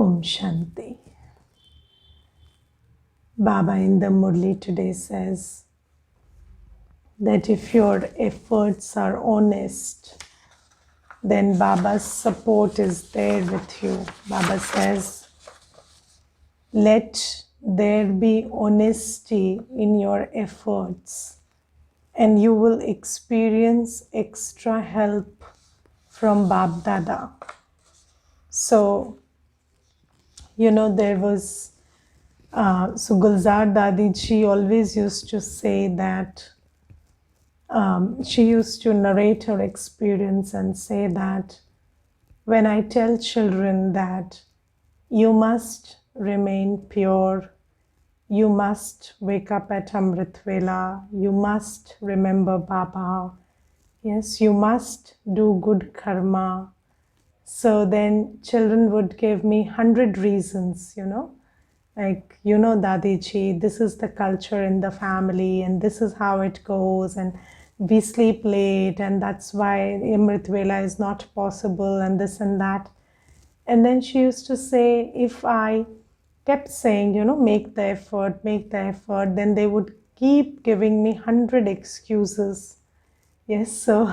Om Shanti. Baba in the Murli today says that if your efforts are honest, then Baba's support is there with you. Baba says, let there be honesty in your efforts, and you will experience extra help from Bab Dada. So, there was so Gulzar Dadi, she always used to say that she used to narrate her experience and say that when I tell children that you must remain pure, you must wake up at Amrit Vela, you must remember Baba, yes, you must do good karma. So then children would give me 100 reasons, like, Dadiji, this is the culture in the family and this is how it goes, and we sleep late and that's why Amrit Vela is not possible and this and that. And then she used to say, if I kept saying, make the effort, then they would keep giving me 100 excuses. Yes, so,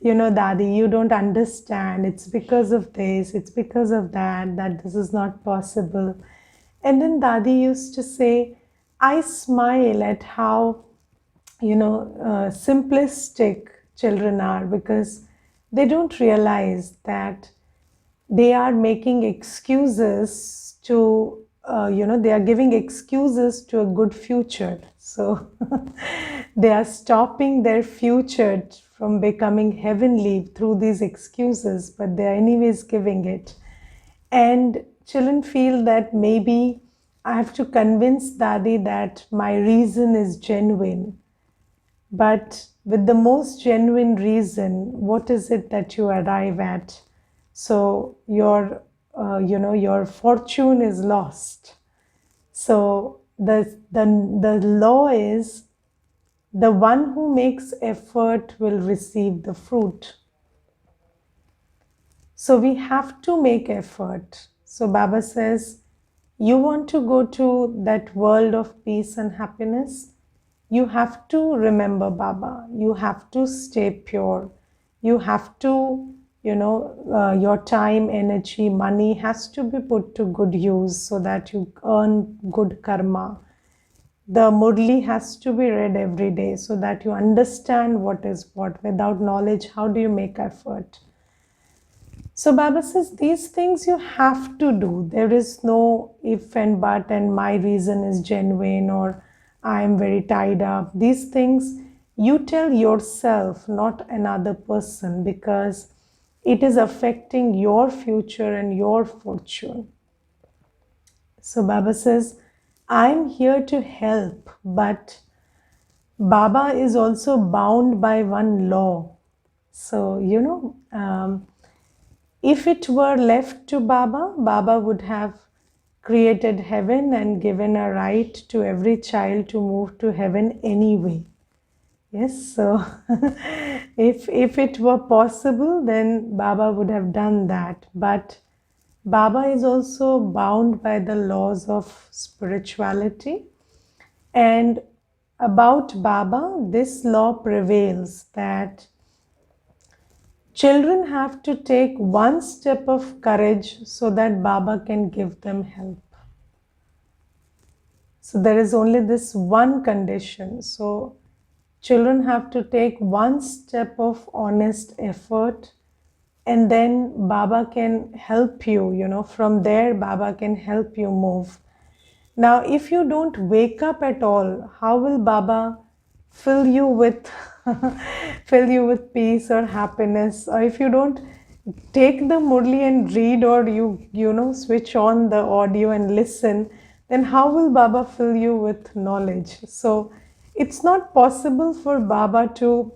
Dadi, you don't understand. It's because of this, it's because of that this is not possible. And then Dadi used to say, I smile at how, simplistic children are, because they don't realize that they are making excuses to, they are giving excuses to a good future. So they are stopping their future from becoming heavenly through these excuses, but they are anyways giving it. And children feel that maybe I have to convince Dadi that my reason is genuine. But with the most genuine reason, what is it that you arrive at? So your fortune is lost. So the law is, the one who makes effort will receive the fruit. So we have to make effort. So Baba says, you want to go to that world of peace and happiness? You have to remember Baba. You have to stay pure. You have to, your time, energy, money has to be put to good use so that you earn good karma. The Murli has to be read every day so that you understand what is what. Without knowledge, how do you make effort? So Baba says, these things you have to do. There is no if and but and my reason is genuine or I am very tied up. These things you tell yourself, not another person, because it is affecting your future and your fortune. So Baba says, I am here to help, but Baba is also bound by one law. So, if it were left to Baba, Baba would have created heaven and given a right to every child to move to heaven anyway. Yes, so if it were possible, then Baba would have done that. But Baba is also bound by the laws of spirituality. And about Baba, this law prevails that children have to take one step of courage so that Baba can give them help. So there is only this one condition. So children have to take one step of honest effort, and then Baba can help you, from there Baba can help you move. Now, if you don't wake up at all, how will Baba fill you with peace or happiness? Or if you don't take the Murli and read, or you switch on the audio and listen, then how will Baba fill you with knowledge? So it's not possible for Baba to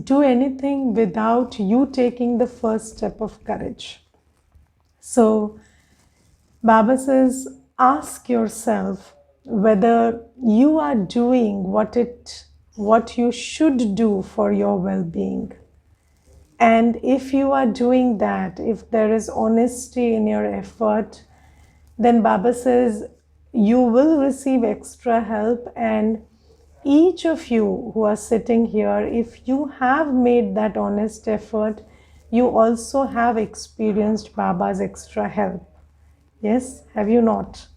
do anything without you taking the first step of courage. So Baba says, ask yourself whether you are doing what you should do for your well-being. And if you are doing that, if there is honesty in your effort, then Baba says you will receive extra help. And each of you who are sitting here, if you have made that honest effort, you also have experienced Baba's extra help. Yes, have you not?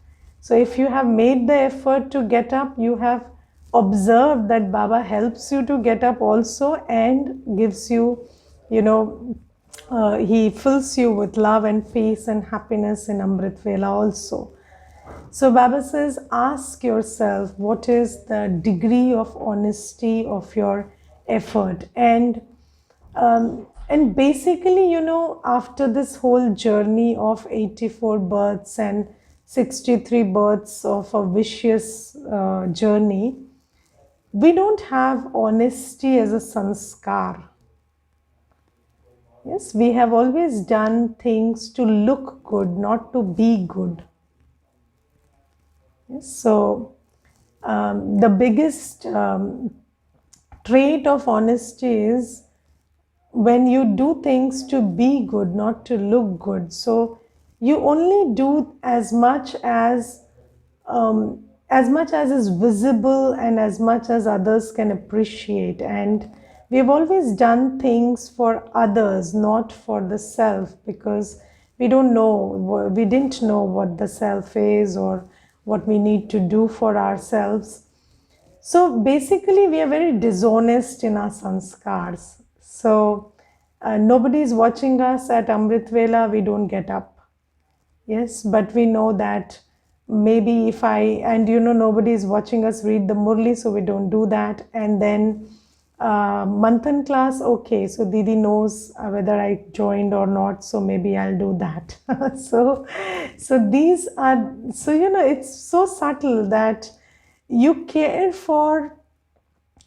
So if you have made the effort to get up, you have observed that Baba helps you to get up also, and gives you, you know, he fills you with love and peace and happiness in Amrit Vela also. So Baba says, ask yourself what is the degree of honesty of your effort. And basically, after this whole journey of 84 births and 63 births of a vicious journey, we don't have honesty as a sanskar. Yes, we have always done things to look good, not to be good. Yes, so the biggest trait of honesty is when you do things to be good, not to look good. So you only do as much as is visible and as much as others can appreciate. And we have always done things for others, not for the self, because we didn't know what the self is or what we need to do for ourselves. So basically, we are very dishonest in our sanskars. So nobody is watching us at Amrit Vela, we don't get up. Yes, but we know that maybe nobody is watching us read the Murli, so we don't do that. And then Manthan class, okay, so Didi knows whether I joined or not, so maybe I'll do that. so it's so subtle that you care for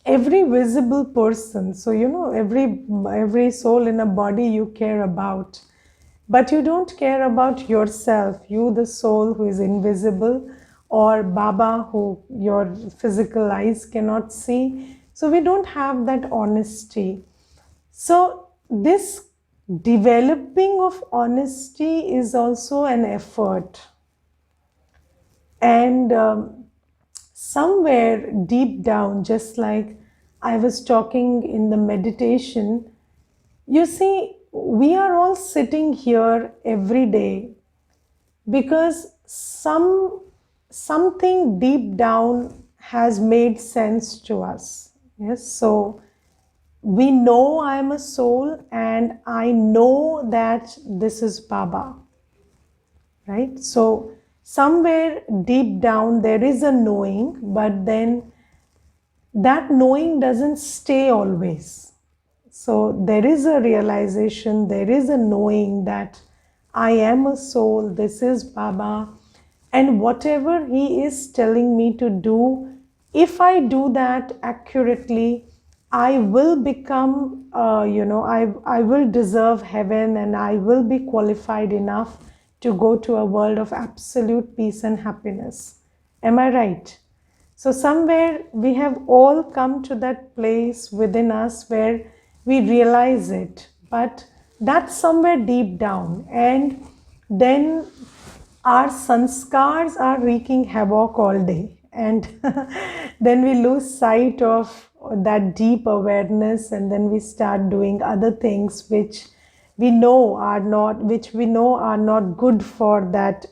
every visible person. So every soul in a body you care about, but you don't care about yourself, you the soul who is invisible, or Baba who your physical eyes cannot see. So we don't have that honesty. So this developing of honesty is also an effort. And somewhere deep down, just like I was talking in the meditation, you see, we are all sitting here every day because something deep down has made sense to us. Yes, so we know I am a soul and I know that this is Baba, right? So somewhere deep down there is a knowing, but then that knowing doesn't stay always. So there is a realization, there is a knowing that I am a soul, this is Baba, and whatever he is telling me to do, if I do that accurately, I will become, I will deserve heaven, and I will be qualified enough to go to a world of absolute peace and happiness. Am I right? So somewhere we have all come to that place within us where we realize it, but that's somewhere deep down. And then our sanskars are wreaking havoc all day. And then we lose sight of that deep awareness, and then we start doing other things which we know are not good for that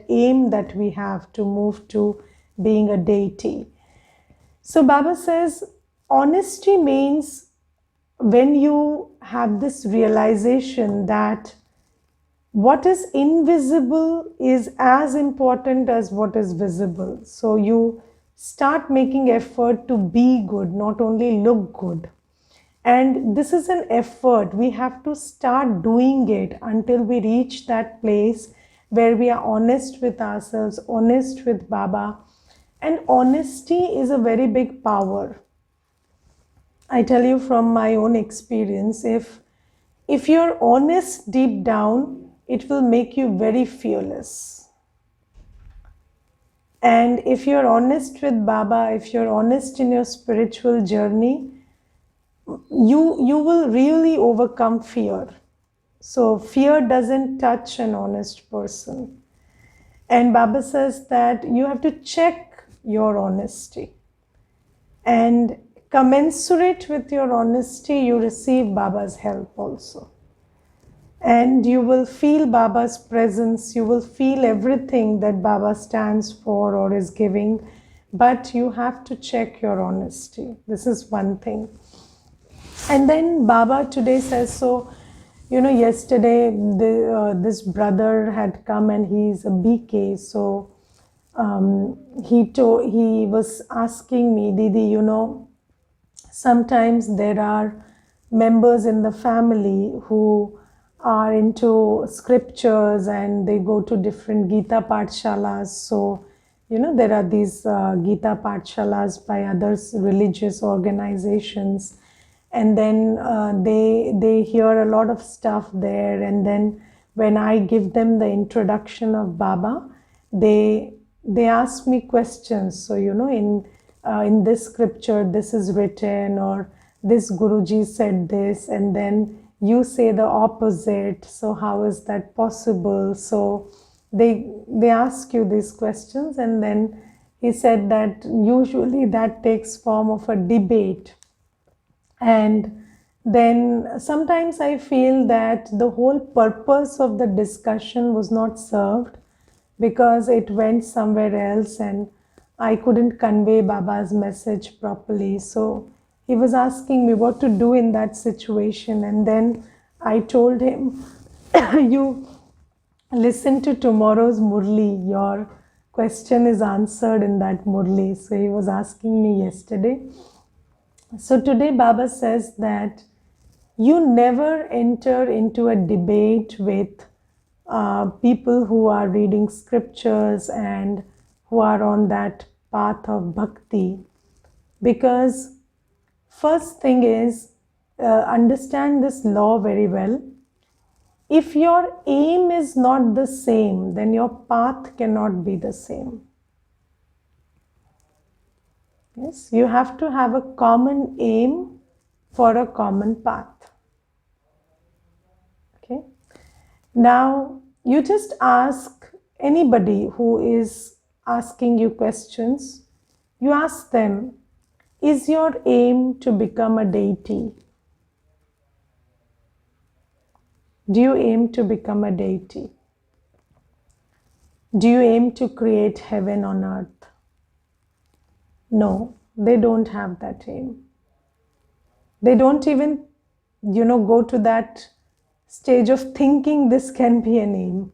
aim that we have to move to being a deity. So Baba says honesty means when you have this realization that what is invisible is as important as what is visible. So you start making effort to be good, not only look good. And this is an effort. We have to start doing it until we reach that place where we are honest with ourselves, honest with Baba. And honesty is a very big power. I tell you from my own experience, if you're honest deep down, it will make you very fearless. And if you're honest with Baba, if you're honest in your spiritual journey, you will really overcome fear. So fear doesn't touch an honest person. And Baba says that you have to check your honesty. And commensurate with your honesty, you receive Baba's help also. And you will feel Baba's presence, you will feel everything that Baba stands for or is giving, but you have to check your honesty. This is one thing. And then Baba today says, so, yesterday this brother had come and he's a BK, so he was asking me, Didi, sometimes there are members in the family who are into scriptures and they go to different Gita Pathshalas. So, there are these Gita Pathshalas by other religious organizations. And then they hear a lot of stuff there. And then when I give them the introduction of Baba, they ask me questions. So, in this scripture, this is written, or this Guruji said this, and then you say the opposite. So how is that possible? So they ask you these questions, and then he said that usually that takes form of a debate. And then sometimes I feel that the whole purpose of the discussion was not served, because it went somewhere else and I couldn't convey Baba's message properly. So he was asking me what to do in that situation. And then I told him, you listen to tomorrow's Murli. Your question is answered in that Murli. So he was asking me yesterday. So today Baba says that you never enter into a debate with people who are reading scriptures and who are on that path of bhakti, because first thing is, understand this law very well. If your aim is not the same, then your path cannot be the same. Yes, you have to have a common aim for a common path. Okay. Now, you just ask anybody who is asking you questions, you ask them, is your aim to become a deity? Do you aim to become a deity? Do you aim to create heaven on earth? No, they don't have that aim. They don't even, go to that stage of thinking this can be an aim.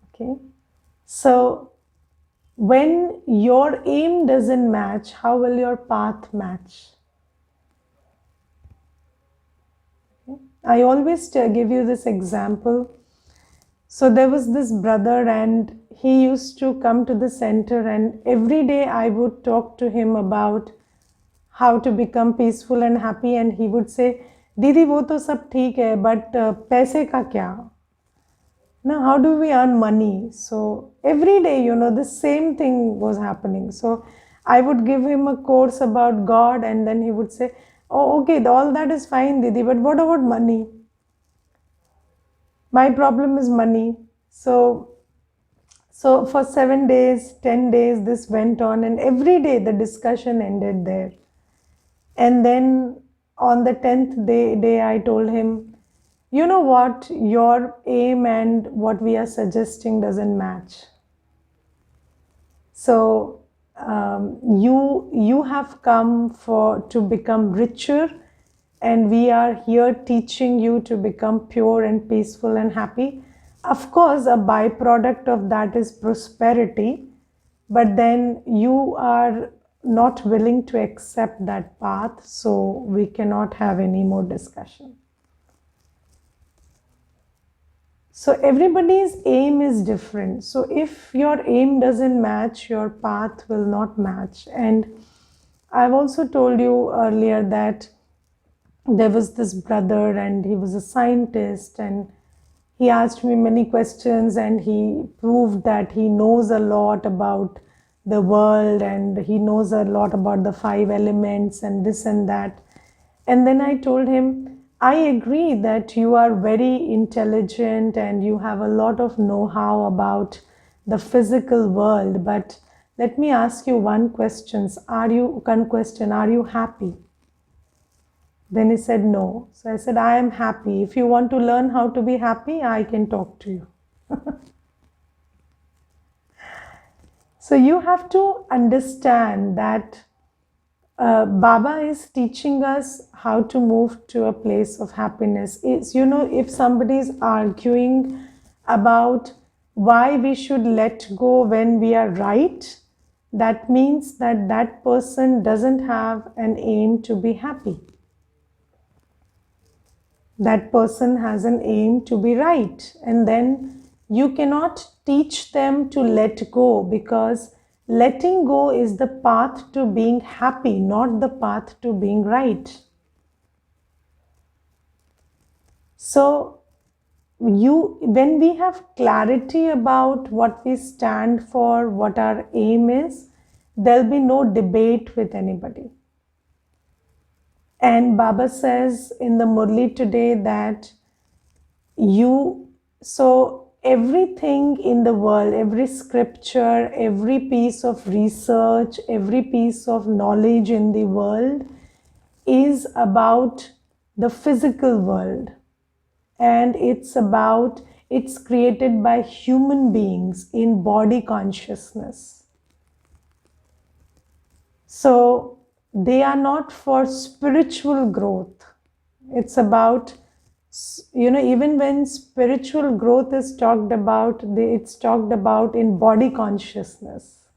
Okay. So, when your aim doesn't match, how will your path match? Okay. I always give you this example. So there was this brother and he used to come to the center, and every day I would talk to him about how to become peaceful and happy, and he would say, Didi, wo to sab theek hai, but paise ka kya? Now, how do we earn money? So every day, the same thing was happening. So I would give him a course about God, and then he would say, oh, okay, all that is fine, Didi, but what about money? My problem is money. So for 7 days, 10 days, this went on, and every day the discussion ended there. And then on the 10th day, I told him, you know what, your aim and what we are suggesting doesn't match. So you have come to become richer, and we are here teaching you to become pure and peaceful and happy. Of course, a byproduct of that is prosperity, but then you are not willing to accept that path, so we cannot have any more discussion. So everybody's aim is different. So if your aim doesn't match, your path will not match. And I've also told you earlier that there was this brother and he was a scientist, and he asked me many questions and he proved that he knows a lot about the world, and he knows a lot about the five elements and this and that. And then I told him, I agree that you are very intelligent and you have a lot of know-how about the physical world, but let me ask you one question. Are you happy? Then he said no. So I said, I am happy. If you want to learn how to be happy, I can talk to you. So you have to understand that Baba is teaching us how to move to a place of happiness. It's, if somebody is arguing about why we should let go when we are right, that means that that person doesn't have an aim to be happy. That person has an aim to be right, and then you cannot teach them to let go, because letting go is the path to being happy, not the path to being right. So when we have clarity about what we stand for, what our aim is, there'll be no debate with anybody. And Baba says in the Murli today that so everything in the world, every scripture, every piece of research, every piece of knowledge in the world is about the physical world. And it's created by human beings in body consciousness. So they are not for spiritual growth. It's about, even when spiritual growth is talked about, it's talked about in body consciousness.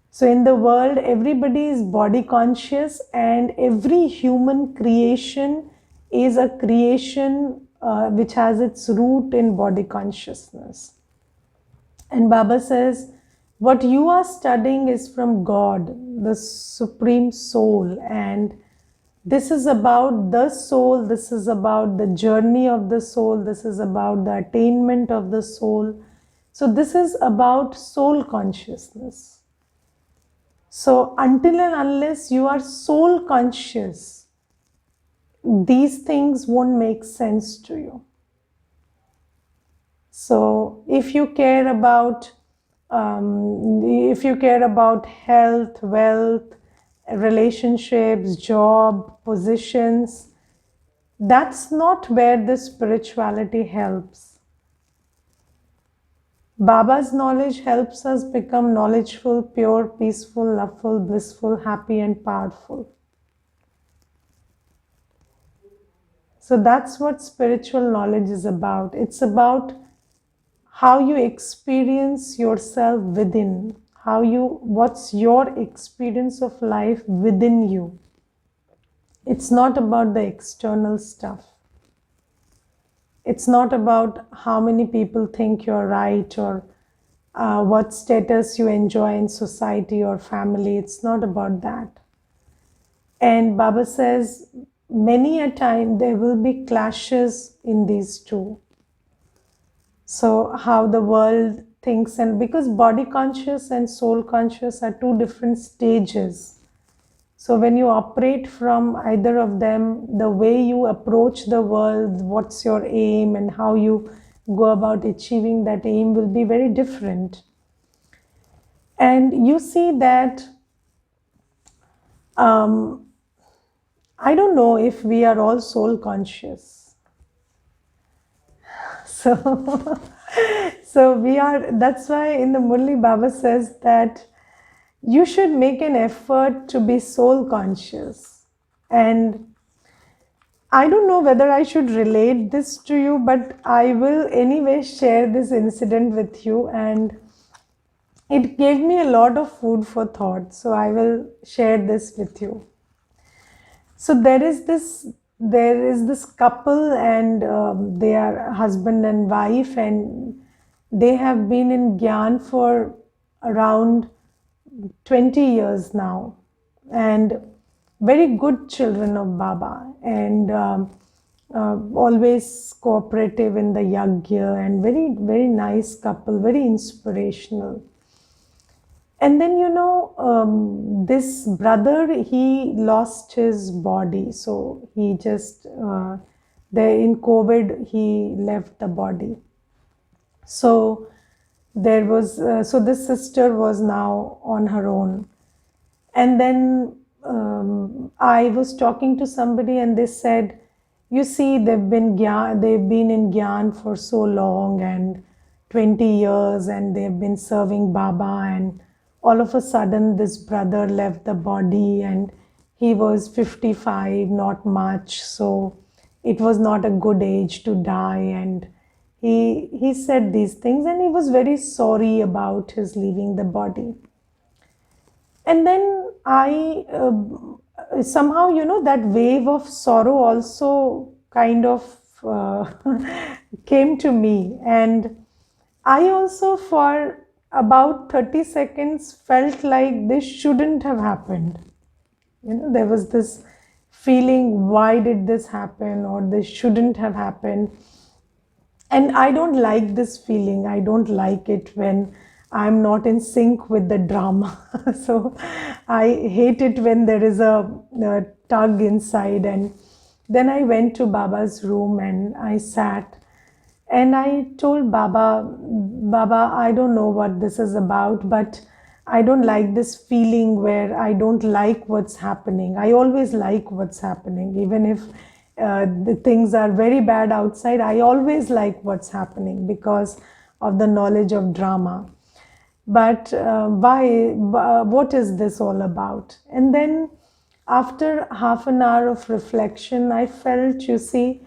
So in the world, everybody is body conscious, and every human creation is a creation which has its root in body consciousness. And Baba says, what you are studying is from God, the Supreme Soul, and this is about the soul, this is about the journey of the soul, this is about the attainment of the soul. So this is about soul consciousness. So until and unless you are soul conscious, these things won't make sense to you. So if you care about health, wealth, relationships, job, positions, that's not where the spirituality helps. Baba's knowledge helps us become knowledgeful, pure, peaceful, loveful, blissful, happy, and powerful. So that's what spiritual knowledge is about. It's about how you experience yourself within, what's your experience of life within you. It's not about the external stuff. It's not about how many people think you're right, or what status you enjoy in society or family. It's not about that. And Baba says, many a time there will be clashes in these two. So how the world thinks, and because body conscious and soul conscious are two different stages. So when you operate from either of them, the way you approach the world, what's your aim, and how you go about achieving that aim will be very different. And you see that, I don't know if we are all soul conscious. So we are, that's why in the Murli Baba says that you should make an effort to be soul conscious. And I don't know whether I should relate this to you, but I will anyway share this incident with you, and it gave me a lot of food for thought. So I will share this with you. So there is this couple, and they are husband and wife, and they have been in Gyan for around 20 years now, and very good children of Baba, and always cooperative in the yagya, and very, very nice couple, very inspirational. And then, this brother, he lost his body. So he just, there in COVID, he left the body. So so this sister was now on her own. And then I was talking to somebody and they said, you see, they've been in Gyan for so long and 20 years and they've been serving Baba, and all of a sudden this brother left the body and he was 55, not much. So it was not a good age to die, and he said these things and he was very sorry about his leaving the body. And then I somehow, that wave of sorrow also kind of uh, came to me. And I also, for about 30 seconds, felt like this shouldn't have happened. There was this feeling, why did this happen, or this shouldn't have happened. And I don't like this feeling. I don't like it when I'm not in sync with the drama. So I hate it when there is a tug inside. And then I went to Baba's room and I sat and I told Baba, I don't know what this is about, but I don't like this feeling where I don't like what's happening. I always like what's happening. Even if the things are very bad outside, I always like what's happening because of the knowledge of drama. But what is this all about? And then after half an hour of reflection, I felt, you see,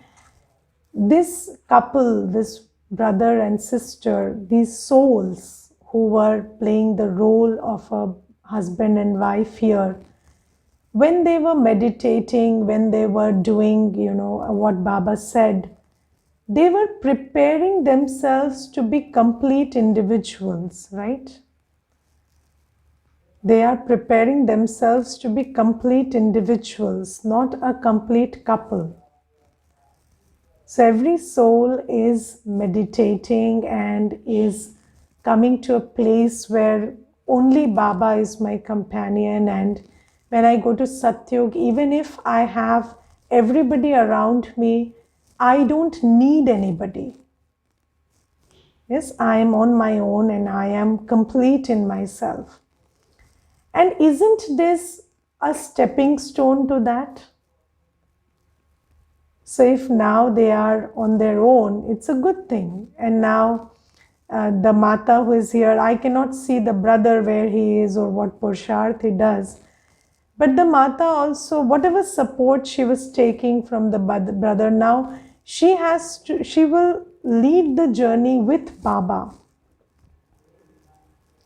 this couple, this brother and sister, these souls who were playing the role of a husband and wife here, when they were meditating, when they were doing, what Baba said, they were preparing themselves to be complete individuals, right? They are preparing themselves to be complete individuals, not a complete couple. So every soul is meditating and is coming to a place where only Baba is my companion. And when I go to Satyug, even if I have everybody around me, I don't need anybody. Yes, I am on my own and I am complete in myself. And isn't this a stepping stone to that? So if now they are on their own, it's a good thing. And now the Mata who is here, I cannot see the brother where he is or what Pursharth he does. But the Mata also, whatever support she was taking from the brother, now she will lead the journey with Baba.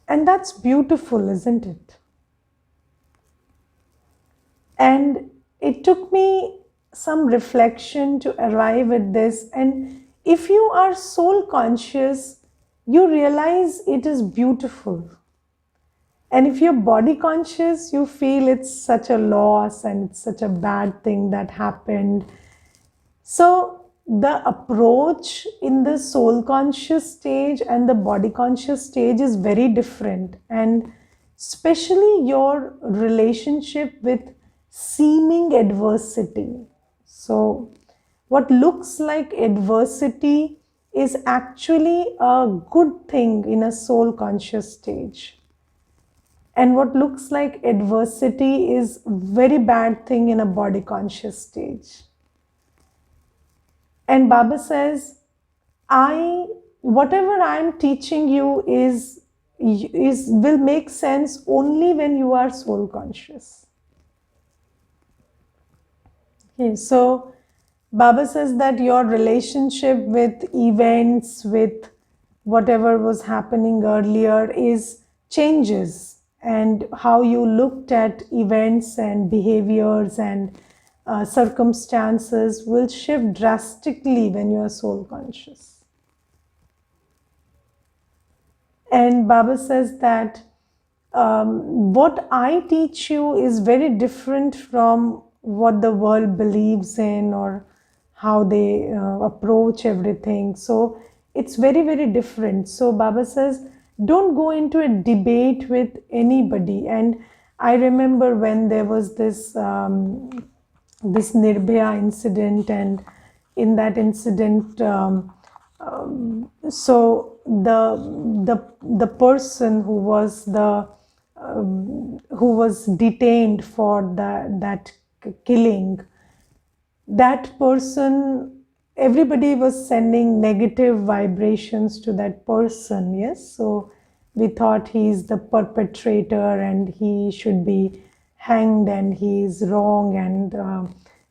And that's beautiful, isn't it? And it took me some reflection to arrive at this. And if you are soul conscious, you realize it is beautiful. And if you're body conscious, you feel it's such a loss and it's such a bad thing that happened. So the approach in the soul conscious stage and the body conscious stage is very different. And especially your relationship with seeming adversity. So what looks like adversity is actually a good thing in a soul conscious stage. And what looks like adversity is very bad thing in a body conscious stage. And Baba says, whatever I am teaching you will make sense only when you are soul conscious. Okay, so Baba says that your relationship with events, with whatever was happening earlier changes, and how you looked at events and behaviors and circumstances will shift drastically when you are soul conscious. And Baba says that what I teach you is very different from what the world believes in or how they approach everything. So it's very, very different. So Baba says, don't go into a debate with anybody. And I remember when there was this Nirbhaya incident, and in that incident, so the person who was detained for that killing, that person, everybody was sending negative vibrations to that person. Yes, so we thought he's the perpetrator and he should be hanged and he is wrong, and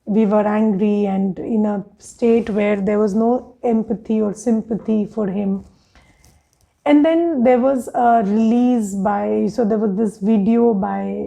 we were angry and in a state where there was no empathy or sympathy for him. And then there was a release by, so there was this video by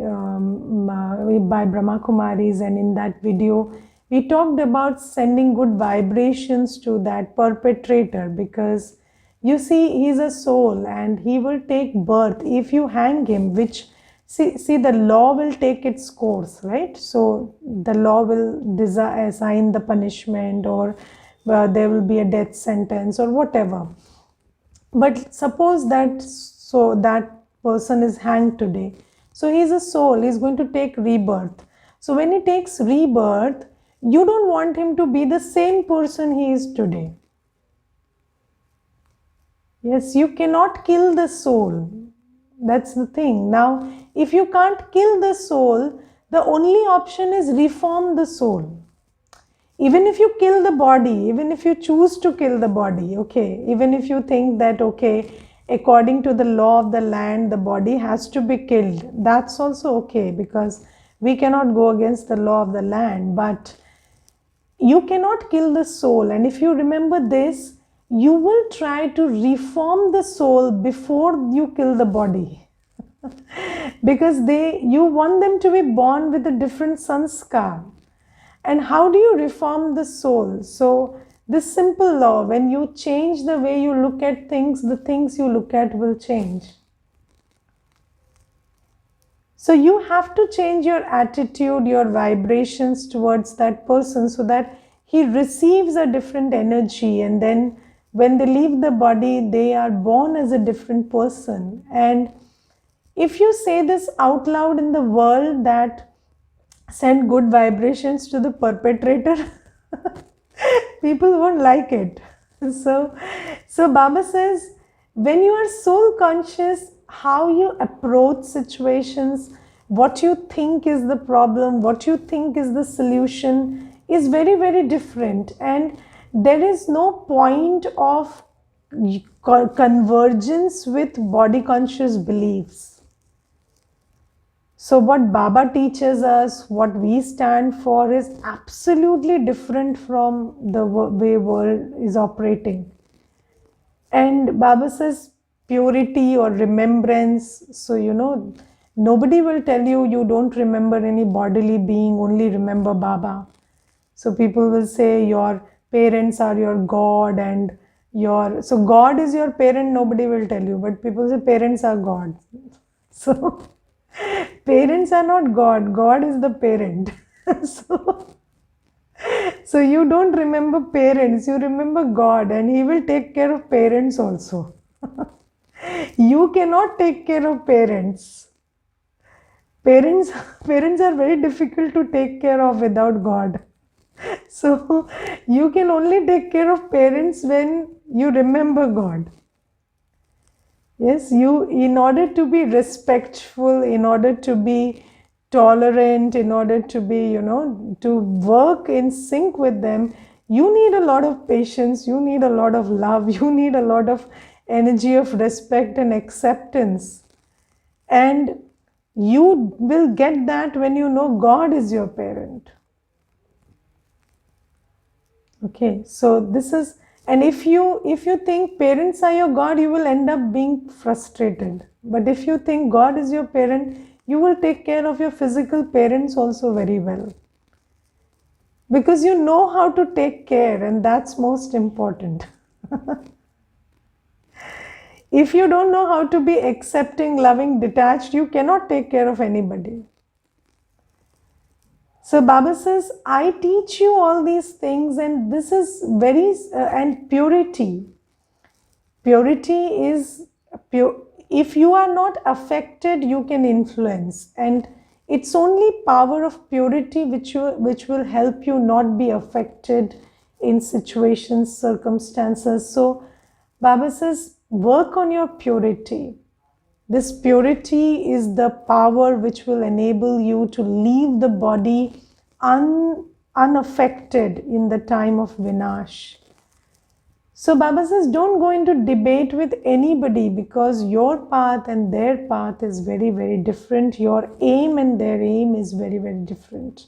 Brahma Kumaris, and in that video we talked about sending good vibrations to that perpetrator, because you see, he's a soul and he will take birth if you hang him, which see the law will take its course, right? So the law will assign the punishment, or there will be a death sentence or whatever. But suppose that person is hanged today, so he is a soul, he is going to take rebirth. So when he takes rebirth, you don't want him to be the same person he is today. Yes, you cannot kill the soul. That's the thing. Now, if you can't kill the soul, the only option is reform the soul. Even if you kill the body, even if you choose to kill the body, okay, even if you think that, okay, according to the law of the land, the body has to be killed, that's also okay, because we cannot go against the law of the land. But you cannot kill the soul. And if you remember this, you will try to reform the soul before you kill the body. Because you want them to be born with a different sanskar. And how do you reform the soul? So this simple law, when you change the way you look at things, the things you look at will change. So you have to change your attitude, your vibrations towards that person, so that he receives a different energy, and then when they leave the body, they are born as a different person. And if you say this out loud in the world, that send good vibrations to the perpetrator, people won't like it. So Baba says, when you are soul conscious, how you approach situations, what you think is the problem, what you think is the solution, is very, very different. And there is no point of convergence with body conscious beliefs. So what Baba teaches us, what we stand for, is absolutely different from the way world is operating. And Baba says purity or remembrance. So, nobody will tell you don't remember any bodily being, only remember Baba. So people will say your parents are your God, and so God is your parent, nobody will tell you, but people say parents are God. So parents are not God, God is the parent. So you don't remember parents, you remember God, and He will take care of parents also. You cannot take care of parents. Parents are very difficult to take care of without God. So you can only take care of parents when you remember God. Yes, in order to be respectful, in order to be tolerant, in order to be, to work in sync with them, you need a lot of patience, you need a lot of love, you need a lot of energy of respect and acceptance. And you will get that when you know God is your parent. Okay, so this is, and if you think parents are your God, you will end up being frustrated. But if you think God is your parent, you will take care of your physical parents also very well. Because you know how to take care, and that's most important. If you don't know how to be accepting, loving, detached, you cannot take care of anybody. So Baba says, I teach you all these things, and this is and purity. Purity is if you are not affected, you can influence, and it's only power of purity which will help you not be affected in situations, circumstances. So Baba says, work on your purity. This purity is the power which will enable you to leave the body unaffected in the time of Vinash. So Baba says, don't go into debate with anybody, because your path and their path is very, very different. Your aim and their aim is very, very different.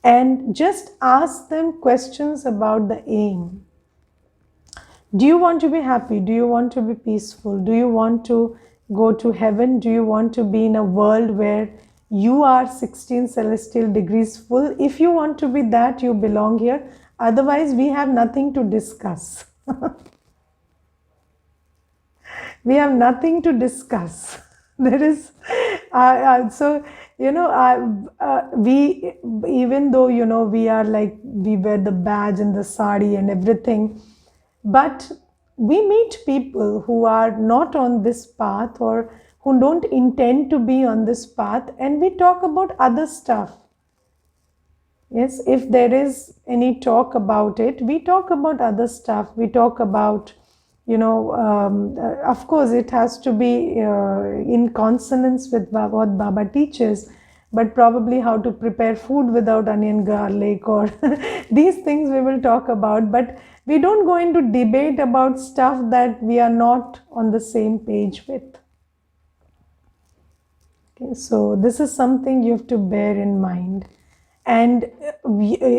And just ask them questions about the aim. Do you want to be happy? Do you want to be peaceful? Do you want to go to heaven? Do you want to be in a world where you are 16 celestial degrees full? If you want to be that, you belong here. Otherwise, we have nothing to discuss. We have nothing to discuss. There is, so, we, even though, we are like, we wear the badge and the sari and everything, but we meet people who are not on this path or who don't intend to be on this path, and we talk about other stuff. Yes, if there is any talk about it, we talk about other stuff. We talk about, of course, it has to be in consonance with what Baba teaches, but probably how to prepare food without onion, garlic, or these things we will talk about. But we don't go into debate about stuff that we are not on the same page with. Okay, so this is something you have to bear in mind. And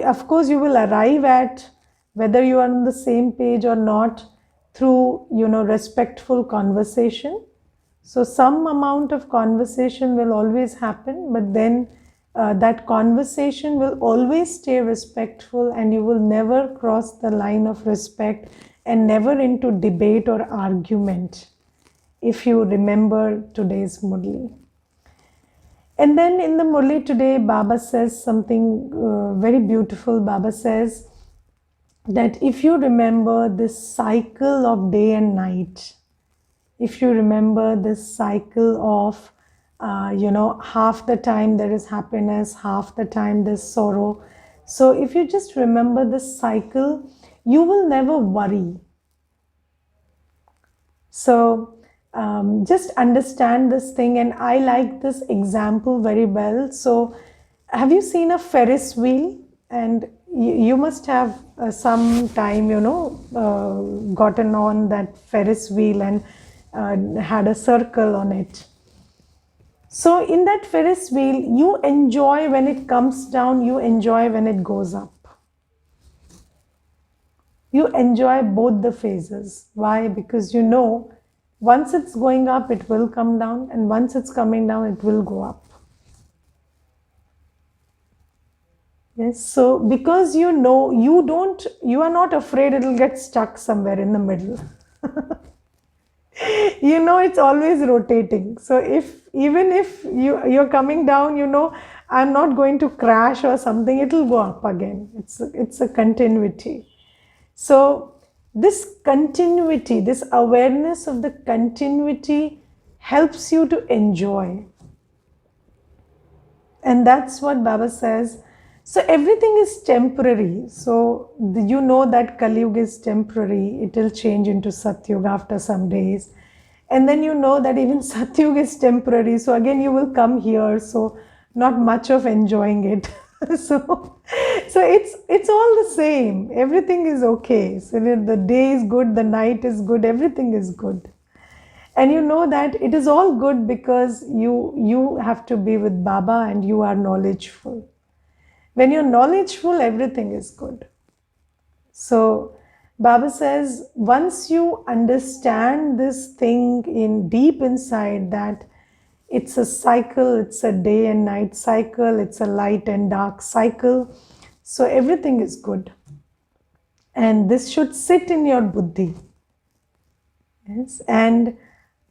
of course, you will arrive at whether you are on the same page or not through, respectful conversation. So some amount of conversation will always happen, but then that conversation will always stay respectful, and you will never cross the line of respect and never into debate or argument, if you remember today's Murli. And then in the Murli today, Baba says something very beautiful. Baba says that if you remember this cycle of day and night, if you remember this cycle of, half the time there is happiness, half the time there's sorrow. So if you just remember this cycle, you will never worry. So just understand this thing, and I like this example very well. So have you seen a Ferris wheel? And you must have some time, gotten on that Ferris wheel and had a circle on it. So in that Ferris wheel, you enjoy when it comes down, you enjoy when it goes up. You enjoy both the phases. Why? Because once it's going up, it will come down, and once it's coming down, it will go up. Yes, so because you are not afraid it'll get stuck somewhere in the middle. It's always rotating. So even if you're coming down, I'm not going to crash or something, it'll go up again. It's a continuity. So this continuity, this awareness of the continuity helps you to enjoy. And that's what Baba says. So everything is temporary. So that Kali Yuga is temporary. It will change into Satyuga after some days. And then that even Satyuga is temporary. So again you will come here. So not much of enjoying it. So it's all the same. Everything is okay. So the day is good, the night is good, everything is good. And that it is all good because you have to be with Baba and you are knowledgeful. When you're knowledgeful, everything is good. So Baba says, once you understand this thing in deep inside, that it's a cycle, it's a day and night cycle, it's a light and dark cycle. So everything is good. And this should sit in your buddhi. Yes, and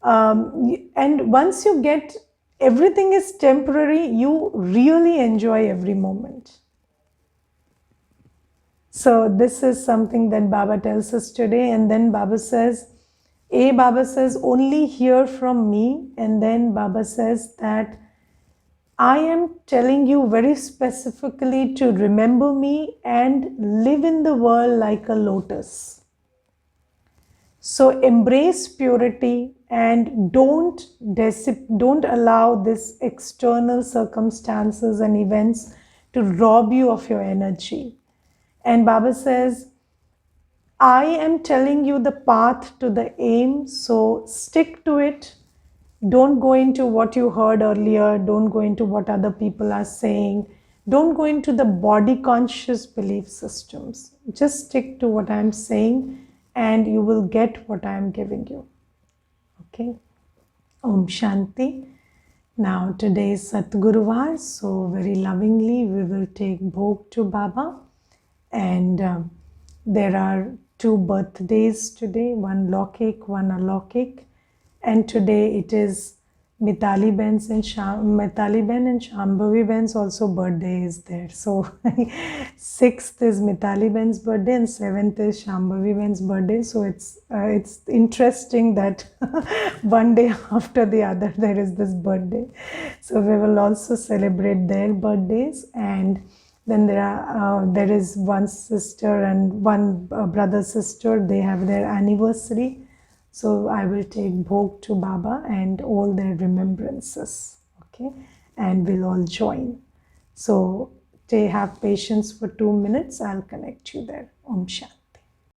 once you get everything is temporary, you really enjoy every moment. So this is something that Baba tells us today. And then Baba says, A, Baba says, only hear from me. And then Baba says that I am telling you very specifically to remember me and live in the world like a lotus. So embrace purity and don't allow this external circumstances and events to rob you of your energy. And Baba says, I am telling you the path to the aim, so stick to it. Don't go into what you heard earlier. Don't go into what other people are saying. Don't go into the body conscious belief systems. Just stick to what I'm saying and you will get what I'm giving you. Okay. Om Shanti. Now today is Satguruvar, so very lovingly we will take Bhog to Baba. And there are 2 birthdays today, one Lokik, one Alokik. And today it is Mitali Ben's and Mitali Ben and Shambhavi Ben's also birthday is there. So 6th is Mitali Ben's birthday and 7th is Shambhavi Ben's birthday. So it's interesting that one day after the other there is this birthday. So we will also celebrate their birthdays. And then there is one sister and one brother sister. They have their anniversary. So I will take Bhog to Baba and all their remembrances. Okay, and we'll all join. So have patience for 2 minutes. I'll connect you there. Om Shanti.